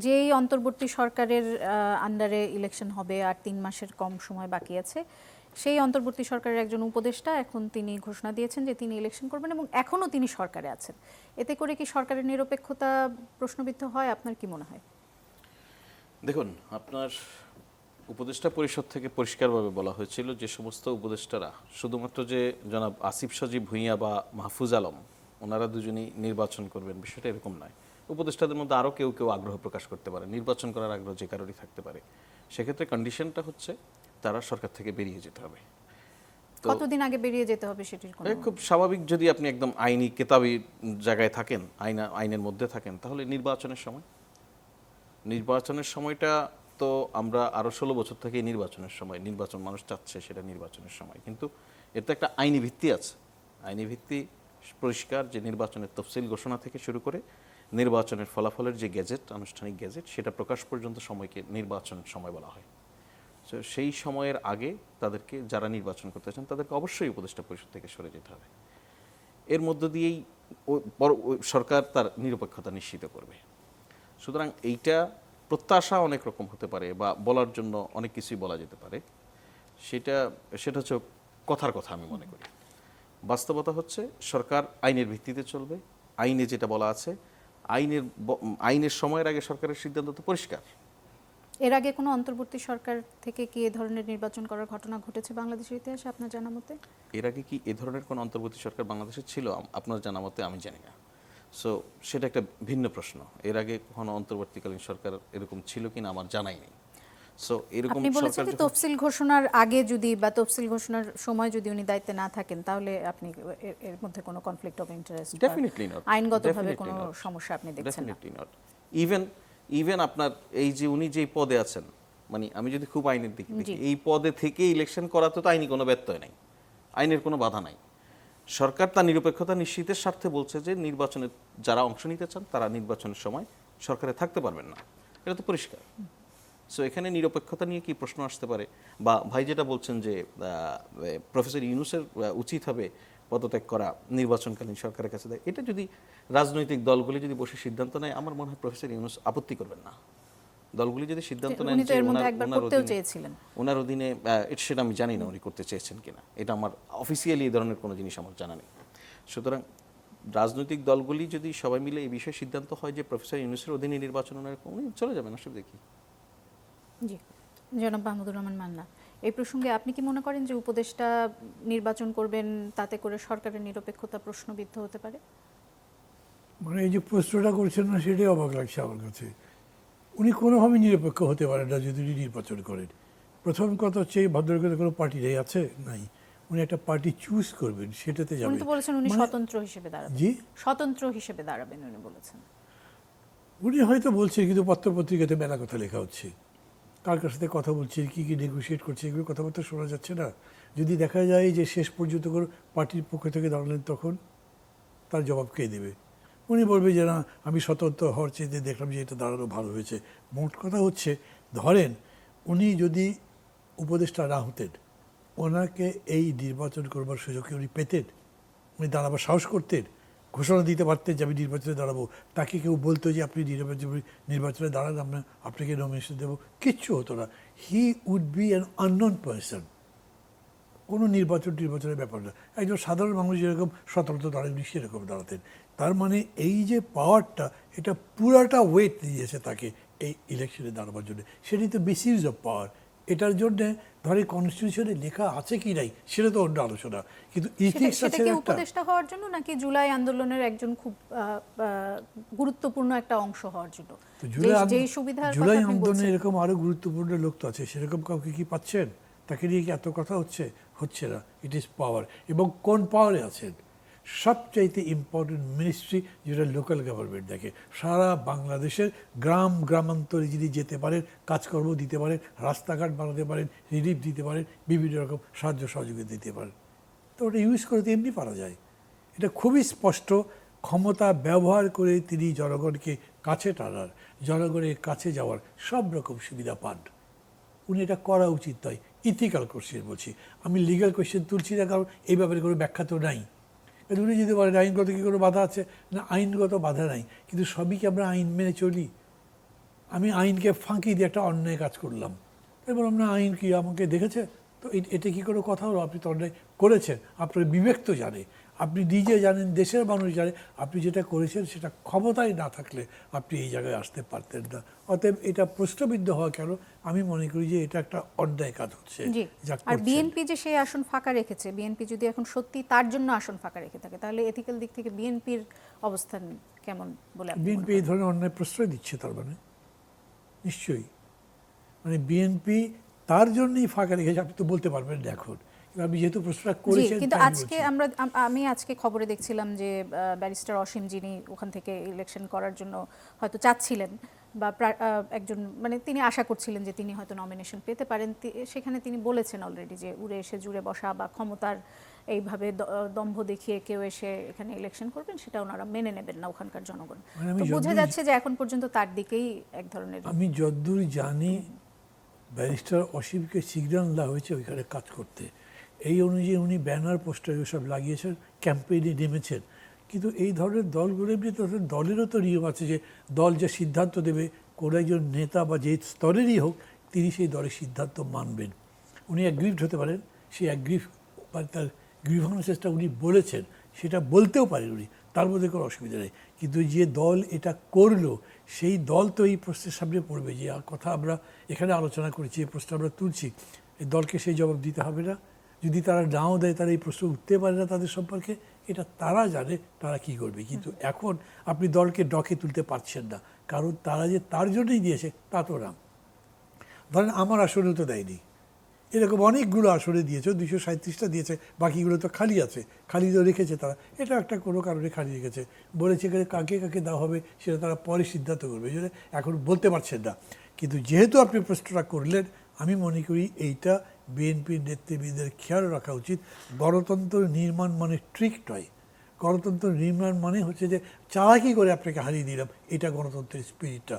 যেই অন্তর্বর্তী সরকারের আন্ডারে ইলেকশন হবে আর 3 মাসের কম সময় বাকি আছে, সেই অন্তর্বর্তী সরকারের একজন উপদেষ্টা এখন তিনি ঘোষণা দিয়েছেন যে তিনি ইলেকশন করবেন এবং এখনও তিনি সরকারে আছেন। এতে করে কি সরকারের নিরপেক্ষতা প্রশ্নবিদ্ধ হয়? আপনার কি মনে হয়? দেখুন, আপনার উপদেষ্টা পরিষদ থেকে পরিষ্কারভাবে বলা হয়েছিল যে সমস্ত উপদেষ্টারা শুধুমাত্র যে জনাব আসিফ সজীব ভুঁইয়া বা মাহফুজ আলম ওনারা দুজনেই নির্বাচন করবেন, বিষয়টা এরকম নয়। উপদেষ্টাদের মধ্যে আরও কেউ কেউ আগ্রহ প্রকাশ করতে পারে, নির্বাচন করার আগ্রহ যে কারোরই থাকতে পারে। সেক্ষেত্রে কন্ডিশনটা হচ্ছে তারা সরকার থেকে বেরিয়ে যেতে হবে। কতদিন আগে বেরিয়ে যেতে হবে সেটির কোনো খুব স্বাভাবিক, যদি আপনি একদম আইনি কেতাবি জায়গায় থাকেন, আইনের মধ্যে থাকেন, তাহলে নির্বাচনের সময়টা তো আমরা আরও 16 বছর থেকে নির্বাচনের সময়, নির্বাচন মানুষ চাচ্ছে সেটা নির্বাচনের সময়, কিন্তু এর তো একটা আইনি ভিত্তি আছে। আইনি ভিত্তি পরিষ্কার যে নির্বাচনের তফসিল ঘোষণা থেকে শুরু করে নির্বাচনের ফলাফলের যে গেজেট, আনুষ্ঠানিক গেজেট, সেটা প্রকাশ পর্যন্ত সময়কে নির্বাচনের সময় বলা হয়। তো সেই সময়ের আগে তাদেরকে, যারা নির্বাচন করতে চান তাদেরকে অবশ্যই উপদেষ্টা পরিষদ থেকে সরে যেতে হবে। এর মধ্য দিয়েই সরকার তার নিরপেক্ষতা নিশ্চিত করবে। সুতরাং এইটা প্রত্যাশা অনেক রকম হতে পারে বা বলার জন্য অনেক কিছুই বলা যেতে পারে, সেটা হচ্ছে কথার কথা। আমি মনে করি বাস্তবতা হচ্ছে সরকার আইনের ভিত্তিতে চলবে। আইনে যেটা বলা আছে, আইনের সময়ের আগে সরকারের সিদ্ধান্ত তো পরিষ্কার। এর আগে কোনো অন্তর্বর্তী সরকার থেকে কি এ ধরনের নির্বাচন করার ঘটনা ঘটেছে বাংলাদেশের ইতিহাসে আপনার জানা মতে? এর আগে কি এ ধরনের কোনো অন্তর্বর্তী সরকার বাংলাদেশে ছিল আপনার জানা মতে? আমি জানি না। সো সেটা একটা ভিন্ন প্রশ্ন। এর আগে কখনো অন্তর্বর্তীকালীন সরকার এরকম ছিল কিনা আমার জানাই নেই। সো এরকম আপনি বলেছেন যে তফসিল ঘোষণার আগে যদি বা তফসিল ঘোষণার সময় যদি উনি দায়িত্বে না থাকেন, তাহলে আপনি এর মধ্যে কোনো conflict of interest, definitely not, আইনগতভাবে কোনো সমস্যা আপনি দেখছেন না? Definitely not. ইভেন আপনার এই যে উনি যে পদে আছেন, মানে আমি যদি খুব আইনের দিকে দেখি, এই পদে থেকে ইলেকশন করাতে তো আইনি কোনো ব্যত্যয় নাই, আইনের কোনো বাধা নাই। সরকার তার নিরপেক্ষতা নিশ্চিতের স্বার্থে বলছে যে নির্বাচনে যারা অংশ নিতে চান তারা নির্বাচনের সময় সরকারে থাকতে পারবেন না, এটা তো পরিষ্কার। সো এখানে নিরপেক্ষতা নিয়ে কি প্রশ্ন আসতে পারে? বা ভাই যেটা বলছেন যে প্রফেসর ইউনূসের উচিত হবে পদত্যাগ করা, নির্বাচনকালীন সরকারের কাছে দেয়, এটা যদি রাজনৈতিক দলগুলি যদি বসে সিদ্ধান্ত নেয়, আমার মনে হয় প্রফেসর ইউনূস আপত্তি করবেন না। দলগুলি যদি সিদ্ধান্ত নেন যে ওনার অধীনে, সেটা আমি জানি না উনি করতে চেয়েছেন কিনা, এটা আমার অফিসিয়ালি এই ধরনের কোনো জিনিস আমার জানা নেই। সুতরাং রাজনৈতিক দলগুলি যদি সবাই মিলে এই বিষয়ে সিদ্ধান্ত হয় যে প্রফেসর ইউনূসের অধীনে নির্বাচন, উনি চলে যাবেন, অসুবিধা দেখি। জি, জনাব মাহমুদুর রহমান মান্না, এই প্রসঙ্গে আপনি কি মনে করেন যে উপদেষ্টা নির্বাচন করবেন তাতে করে সরকারের নিরপেক্ষতা প্রশ্নবিদ্ধ হতে পারে? মানে এই যে প্রশ্নটা করছেন না, সেটাই অবাক লাগছে আমার কাছে। উনি কোনোভাবেই নিরপেক্ষ হতে পারেন না যদি উনি নির্বাচন করেন। প্রথম কথা হচ্ছে ভদ্রলোকের কোনো পার্টি আছে নাই, উনি একটা পার্টি চুজ করবেন, সেটাতে যাবেন। উনি তো বলেছেন উনি স্বতন্ত্র হিসেবে দাঁড়াবেন। জি, স্বতন্ত্র হিসেবে দাঁড়াবেন উনি বলেছেন। উনি হয়তো বলছেন, কিন্তু পত্রপত্রিকাতে মেলা কথা লেখা হচ্ছে, কার কার সাথে কথা বলছে, কী কী নেগোসিয়েট করছে, এগুলো কথাবার্তা শোনা যাচ্ছে না। যদি দেখা যায় যে শেষ পর্যন্ত কোনো পার্টির পক্ষ থেকে দাঁড়ালেন, তখন তার জবাব কে দেবে? উনি বলবে যে না, আমি স্বতন্ত্র হওয়ার চেয়ে দেখলাম যে এটা দাঁড়ানো ভালো হয়েছে। মোট কথা হচ্ছে, ধরেন উনি যদি উপদেষ্টা না হতেন, ওনাকে এই নির্বাচন করবার সুযোগ উনি পেতেন? উনি দাঁড়াবার সাহস করতেন? ঘোষণা দিতে পারতেন যে আমি নির্বাচনে দাঁড়াবো? তাকে কেউ বলতো যে আপনি নির্বাচনে দাঁড়ান, আমরা আপনাকে নমিনেশন দেবো? কিচ্ছু হতো না। He would be an unknown person. কোনো নির্বাচনের ব্যাপার না। একজন সাধারণ মানুষ যেরকম স্বতন্ত্র দাঁড়ান, সেরকম দাঁড়াতেন। তার মানে এই যে পাওয়ারটা, এটা পুরাটা ওয়েট দিয়েছে তাকে এই ইলেকশনে দাঁড়াবার জন্য। সেটি তো মিসইউজ অফ পাওয়ার। এটার জন্যে ধরে কনস্টিটিউশনে লেখা আছে কি নাই সেটা তো অন্য আলোচনা, কিন্তু ইথিক্স আছে একটা। উপদেষ্টা হওয়ার জন্য নাকি জুলাই আন্দোলনের একজন খুব গুরুত্বপূর্ণ একটা অংশ হওয়ার জন্য? জুলাই আন্দোলনে এরকম আরো গুরুত্বপূর্ণ লোক তো আছে, সেরকম কাউকে কি পাচ্ছেন? তাকে নিয়ে কি এত কথা হচ্ছে না? It is power. এবং কোন পাওয়ারে আছেন? সবচাইতে ইম্পর্টেন্ট মিনিস্ট্রি, যেটা লোকাল গভর্নমেন্ট দেখে। সারা বাংলাদেশের গ্রামান্তরে যিনি যেতে পারেন, কাজকর্ম দিতে পারেন, রাস্তাঘাট বানাতে পারেন, রিলিফ দিতে পারেন, বিভিন্ন রকম সাহায্য সহযোগিতা দিতে পারেন, তো ওটা ইউজ করে তো এমনি পারা যায়। এটা খুবই স্পষ্ট। ক্ষমতা ব্যবহার করে তিনি জনগণকে কাছে টানার, জনগণের কাছে যাওয়ার সব রকম সুবিধা পান। উনি এটা করা উচিত নয়। ইথিক্যাল কোশ্চেন বলছি, আমি লিগ্যাল কোশ্চেন তুলছি না, কারণ এই ব্যাপারে কোনো ব্যাখ্যা তো নাই। উনি যদি বলেন আইনগত কি কোনো বাধা আছে, না আইনগত বাধা নাই, কিন্তু সবই কি আমরা আইন মেনে চলি? আমি আইনকে ফাঁকি দিয়ে একটা অন্যায় কাজ করলাম, তাই বললাম না আইন কি আমাকে দেখেছে, তো এটা কি করে কথা হলো? আপনি তো অন্যায় করেছেন, আপনার বিবেক তো জানে, আপনি নিজে জানেন, দেশের মানুষ জানে আপনি যেটা করেছেন সেটা ক্ষমতায় না থাকলে আপনি এই জায়গায় আসতে পারতেন না। অতএব এটা প্রশ্নবিদ্ধ হওয়া কেন? আমি মনে করি যে এটা একটা অন্যায় কাজ হচ্ছে জি। যা আর করছেন। বিএনপি যে সেই আসন ফাঁকা রেখেছে, বিএনপি যদি এখন সত্যি তার জন্য আসন ফাঁকা রেখে থাকে, তাহলে এথিক্যাল দিক থেকে বিএনপির অবস্থান কেমন বলে আপনি মনে বিএনপি এই করেন? ধরনের অন্যায় প্রশ্রয় দিচ্ছে তার মানে নিশ্চয়ই, মানে বিএনপি তার জন্যই ফাঁকা রেখেছে আপনি তো বলতে পারবেন না এখন, কিন্তু আপনি যেহেতু প্রশ্নটা জি, করেছেন কিন্তু তাই আজকে বলছি। আমি আজকে খবরে দেখছিলাম যে ব্যারিস্টার অসীম যিনি ওখান থেকে ইলেকশন করার জন্য হয়তো চাচ্ছিলেন বা একজন মানে তিনি আশা করছিলেন যে তিনি হয়তো নমিনেশন পেতে পারেন, সেখানে তিনি বলেছেন অলরেডি যে উড়ে এসে জুড়ে বসা বা ক্ষমতার এইভাবে দম্ভ দেখিয়ে কেউ এসে এখানে ইলেকশন করবেন সেটা ওনারা মেনে নেবেন না ওখানকার জনগণ। মানে আমি তো বোঝা যতদূর- যাচ্ছে যে এখন পর্যন্ত তার দিকেই এক ধরনের আমি যতদূর জানি ব্যারিস্টার অসীমকে সিগন্যাল দেওয়া হয়েছে ওইখানে কাজ করতে, এই অনুযায়ী উনি ব্যানার পোস্টার সব লাগিয়েছেন, ক্যাম্পেইনে নেমেছেন। কিন্তু এই ধরনের দলগুলো এমনি তো দলেরও তো নিয়ম আছে যে দল যে সিদ্ধান্ত দেবে কোনো একজন নেতা বা যে স্তরেরই হোক তিনি সেই দলের সিদ্ধান্ত মানবেন। উনি অ্যাগ্রিভড হতে পারেন, সেই অ্যাগ্রিভ মানে তার গ্রিভান্সেসটা উনি বলেছেন সেটা বলতেও পারেন উনি, তার মধ্যে কোনো অসুবিধা নেই। কিন্তু যে দল এটা করলো সেই দল তো এই প্রশ্নের সামনে পড়বে যে কথা আমরা এখানে আলোচনা করেছি, এই প্রশ্ন আমরা তুলছি, এই দলকে সেই জবাব দিতে হবে না। যদি তারা নাও দেয় তারা এই প্রশ্ন উঠতে পারে না তাদের সম্পর্কে, এটা তারা জানে তারা কি করবে। কিন্তু এখন আপনি দলকে ডকে তুলতে পারছেন না, কারণ তারা যে তার জন্যই দিয়েছে তা তো না। ধরেন আমার আসনেও তো দেয়নি, এরকম অনেকগুলো আসনে দিয়েছে, 237টা দিয়েছে, বাকিগুলো তো খালি আছে, খালি তো রেখেছে তারা, এটা একটা কোনো কারণে খালি রেখেছে, বলেছে কাকে কাকে দেওয়া হবে সেটা তারা পরে সিদ্ধান্ত করবে, এই জন্য এখন বলতে পারছেন না। কিন্তু যেহেতু আপনি প্রশ্নটা করলেন, আমি মনে করি এইটা বিএনপির নেতৃবৃন্দের খেয়াল রাখা উচিত। গণতন্ত্র নির্মাণ মানে ট্রিক নয়, গণতন্ত্র নির্মাণ মানে হচ্ছে যে চালাকি করে আপনাকে হারিয়ে দিলাম, এটা গণতন্ত্রের স্পিরিটটা।